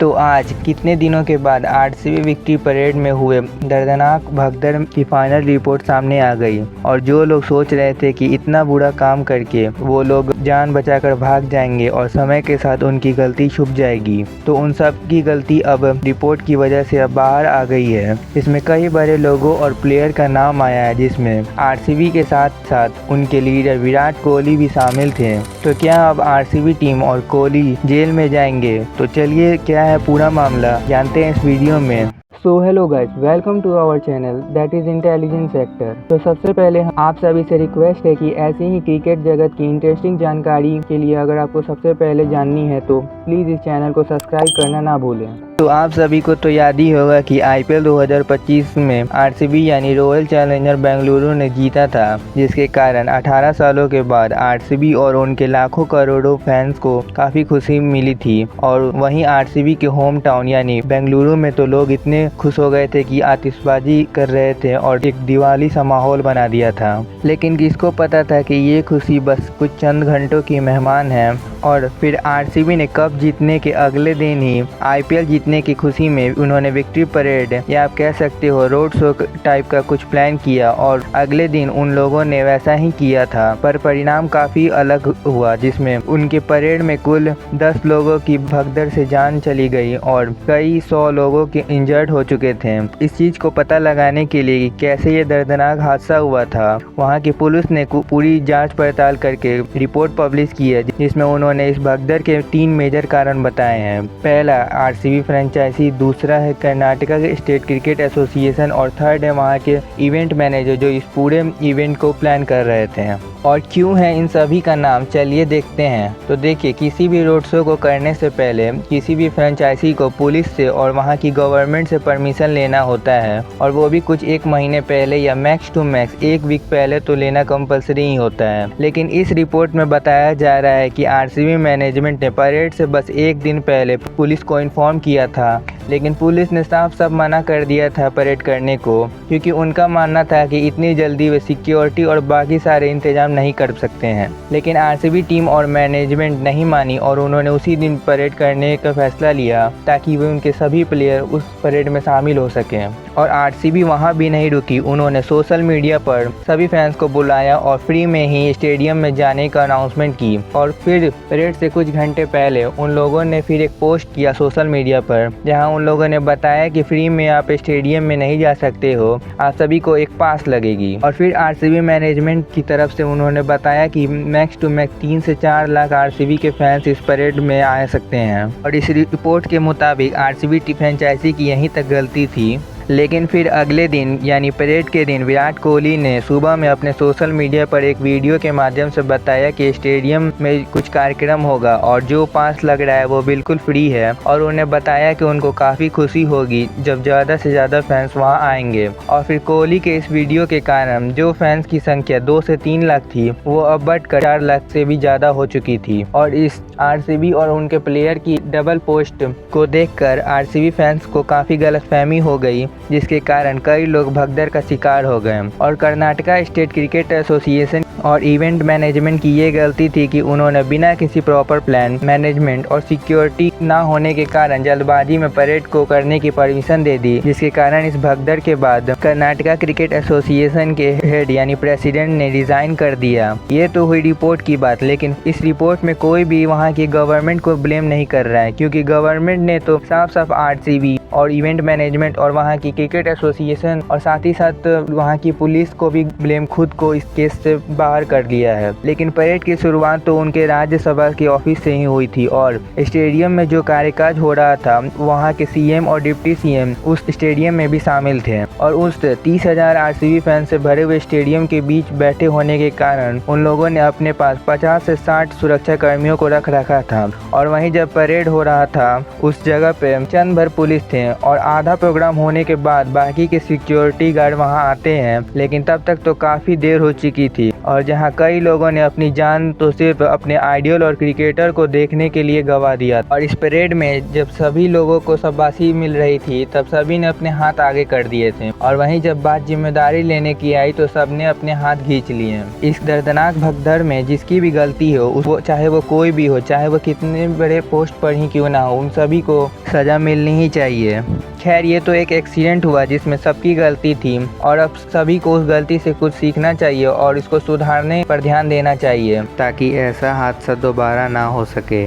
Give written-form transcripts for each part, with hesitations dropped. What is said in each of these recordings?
तो आज कितने दिनों के बाद आरसीबी विक्ट्री परेड में हुए दर्दनाक भगदड़ की फाइनल रिपोर्ट सामने आ गई और जो लोग सोच रहे थे कि इतना बुरा काम करके वो लोग जान बचाकर भाग जाएंगे और समय के साथ उनकी गलती छुप जाएगी, तो उन सब की गलती अब रिपोर्ट की वजह से अब बाहर आ गई है। इसमें कई बड़े लोगों और प्लेयर का नाम आया है, जिसमें आरसीबी के साथ साथ उनके लीडर विराट कोहली भी शामिल थे। तो क्या अब आरसीबी टीम और कोहली जेल में जाएंगे? तो चलिए क्या है पूरा मामला जानते हैं इस वीडियो में। So hello guys, welcome to our channel that is intelligence factor. तो सबसे पहले आप सभी से रिक्वेस्ट है कि ऐसी ही क्रिकेट जगत की इंटरेस्टिंग जानकारी के लिए अगर आपको सबसे पहले जाननी है तो प्लीज़ इस चैनल को सब्सक्राइब करना ना भूलें। तो आप सभी को तो याद ही होगा कि आईपीएल 2025 में आरसीबी यानी रॉयल चैलेंजर बेंगलुरु ने जीता था, जिसके कारण 18 सालों के बाद आरसीबी और उनके लाखों करोड़ों फैंस को काफ़ी खुशी मिली थी। और वहीं आरसीबी के होम टाउन यानी बेंगलुरु में तो लोग इतने खुश हो गए थे कि आतिशबाजी कर रहे थे और एक दिवाली सा माहौल बना दिया था। लेकिन किसको पता था कि ये खुशी बस कुछ चंद घंटों की मेहमान है और फिर आरसीबी ने कप जीतने के अगले दिन ही आईपीएल जीतने की खुशी में उन्होंने विक्ट्री परेड या आप कह सकते हो रोड शो टाइप का कुछ प्लान किया और अगले दिन उन लोगों ने वैसा ही किया था, पर परिणाम काफ़ी अलग हुआ, जिसमें उनके परेड में कुल 10 लोगों की भगदड़ से जान चली गई और कई 100 लोगों के इंजर्ड हो चुके थे। इस चीज़ को पता लगाने के लिए कि कैसे ये दर्दनाक हादसा हुआ था, वहाँ की पुलिस ने पूरी जाँच पड़ताल करके रिपोर्ट पब्लिश की है, जिसमें उन्होंने इस भगदड़ के 3 मेजर कारण बताए हैं। पहला आरसीबी फ्रेंचाइजी, दूसरा है कर्नाटका के स्टेट क्रिकेट एसोसिएशन और थर्ड है वहाँ के इवेंट मैनेजर जो इस पूरे इवेंट को प्लान कर रहे थे। और क्यों है इन सभी का नाम, चलिए देखते हैं। तो देखिए, किसी भी रोड शो को करने से पहले किसी भी फ्रेंचाइजी को पुलिस से और वहाँ की गवर्नमेंट से परमिशन लेना होता है, और वो भी कुछ 1 महीने पहले या मैक्स टू मैक्स 1 वीक पहले तो लेना कंपलसरी ही होता है। लेकिन इस रिपोर्ट में बताया जा रहा है कि आरसीबी मैनेजमेंट ने परेड से बस 1 दिन पहले पुलिस को इन्फॉर्म किया था, लेकिन पुलिस ने साफ मना कर दिया था परेड करने को, क्योंकि उनका मानना था कि इतनी जल्दी वे सिक्योरिटी और बाकी सारे इंतजाम नहीं कर सकते हैं। लेकिन आरसीबी टीम और मैनेजमेंट नहीं मानी और उन्होंने उसी दिन परेड करने का फैसला लिया ताकि वे उनके सभी प्लेयर उस परेड में शामिल हो सकें। और आरसीबी वहां भी नहीं रुकी, उन्होंने सोशल मीडिया पर सभी फैंस को बुलाया और फ्री में ही स्टेडियम में जाने का अनाउंसमेंट की। और फिर परेड से कुछ घंटे पहले उन लोगों ने फिर एक पोस्ट किया सोशल मीडिया पर, जहां उन लोगों ने बताया कि फ्री में आप स्टेडियम में नहीं जा सकते हो, आप सभी को एक पास लगेगी। और फिर आरसीबी मैनेजमेंट की तरफ से उन्होंने बताया कि मैक्स टू मैक्स 3 से 4 लाख आरसीबी के फैंस इस परेड में आ सकते हैं। और इस रिपोर्ट के मुताबिक आरसीबी फ्रेंचाइजी की यहीं तक गलती थी। लेकिन फिर अगले दिन यानी परेड के दिन विराट कोहली ने सुबह में अपने सोशल मीडिया पर एक वीडियो के माध्यम से बताया कि स्टेडियम में कुछ कार्यक्रम होगा और जो पास लग रहा है वो बिल्कुल फ्री है, और उन्हें बताया कि उनको काफ़ी खुशी होगी जब ज़्यादा से ज़्यादा फैंस वहां आएंगे। और फिर कोहली के इस वीडियो के कारण जो फैंस की संख्या 2 से 3 लाख थी वो अब बढ़कर 4 लाख से भी ज़्यादा हो चुकी थी। और इस आरसीबी और उनके प्लेयर की डबल पोस्ट को देखकर आरसीबी फैंस को काफ़ी गलतफहमी हो गई, जिसके कारण कई लोग भगदड़ का शिकार हो गए। और कर्नाटका स्टेट क्रिकेट एसोसिएशन और इवेंट मैनेजमेंट की ये गलती थी कि उन्होंने बिना किसी प्रॉपर प्लान, मैनेजमेंट और सिक्योरिटी ना होने के कारण जल्दबाजी में परेड को करने की परमिशन दे दी, जिसके कारण इस भगदड़ के बाद कर्नाटका क्रिकेट एसोसिएशन के हेड यानी प्रेसिडेंट ने रिजाइन कर दिया। ये तो हुई रिपोर्ट की बात, लेकिन इस रिपोर्ट में कोई भी वहाँ की गवर्नमेंट को ब्लेम नहीं कर रहा है, क्योंकि गवर्नमेंट ने तो साफ आरसीबी और इवेंट मैनेजमेंट और वहाँ की क्रिकेट एसोसिएशन और साथ ही साथ वहाँ की पुलिस को भी ब्लेम खुद को इस केस से बाहर कर लिया है। लेकिन परेड की शुरुआत तो उनके राज्यसभा के ऑफिस से ही हुई थी, और स्टेडियम में जो कार्यकाज हो रहा था वहाँ के सीएम और डिप्टी सीएम उस स्टेडियम में भी शामिल थे। और उस 30,000 आरसीबी फैन से भरे हुए स्टेडियम के बीच बैठे होने के कारण उन लोगों ने अपने पास 50 से 60 सुरक्षा कर्मियों को रखा था। और वहीं जब परेड हो रहा था उस जगह पे चंद भर पुलिस थे, और आधा प्रोग्राम होने के बाद बाकी के सिक्योरिटी गार्ड वहां आते हैं, लेकिन तब तक तो काफ़ी देर हो चुकी थी। और और जहां कई लोगों ने अपनी जान तो सिर्फ अपने आइडियल और क्रिकेटर को देखने के लिए गंवा दिया। और इस परेड में जब सभी लोगों को शाबाशी मिल रही थी तब सभी ने अपने हाथ आगे कर दिए थे, और वहीं जब बात जिम्मेदारी लेने की आई तो सबने अपने हाथ खींच लिए। इस दर्दनाक भगदड़ में जिसकी भी गलती हो, वो चाहे वो कोई भी हो, चाहे वो कितने बड़े पोस्ट पर ही क्यों ना हो, उन सभी को सजा मिलनी ही चाहिए। खैर, ये तो एक एक्सीडेंट हुआ जिसमें सबकी गलती थी, और अब सभी को उस गलती से कुछ सीखना चाहिए और इसको सुधारने पर ध्यान देना चाहिए ताकि ऐसा हादसा दोबारा ना हो सके।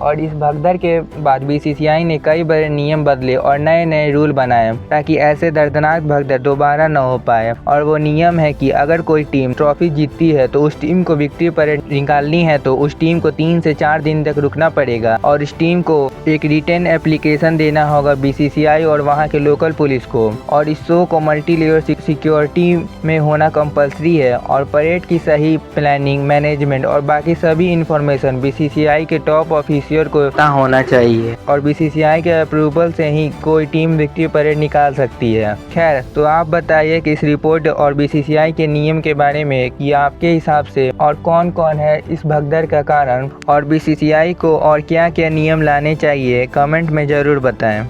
और इस भगदड़ के बाद बीसीसीआई ने कई बड़े नियम बदले और नए नए रूल बनाए ताकि ऐसे दर्दनाक भगदड़ दोबारा न हो पाए। और वो नियम है कि अगर कोई टीम ट्रॉफी जीतती है तो उस टीम को विक्ट्री परेड निकालनी है तो उस टीम को 3 से 4 दिन तक रुकना पड़ेगा, और इस टीम को एक रिटन एप्लीकेशन देना होगा बीसीसीआई और वहाँ के लोकल पुलिस को। और इस शो को मल्टी लेयर सिक्योरिटी में होना कंपलसरी है, और परेड की सही प्लानिंग, मैनेजमेंट और बाकी सभी इंफॉर्मेशन बीसीसीआई के टॉप ऑफिसर को पता होना चाहिए, और बीसीसीआई के अप्रूवल से ही कोई टीम विक्ट्री परेड निकाल सकती है। खैर, तो आप बताइए कि इस रिपोर्ट और बीसीसीआई के नियम के बारे में कि आपके हिसाब से और कौन कौन है इस भगदड़ का कारण, और बीसीसीआई को और क्या क्या नियम लाने चाहिए, कमेंट में ज़रूर बताएं।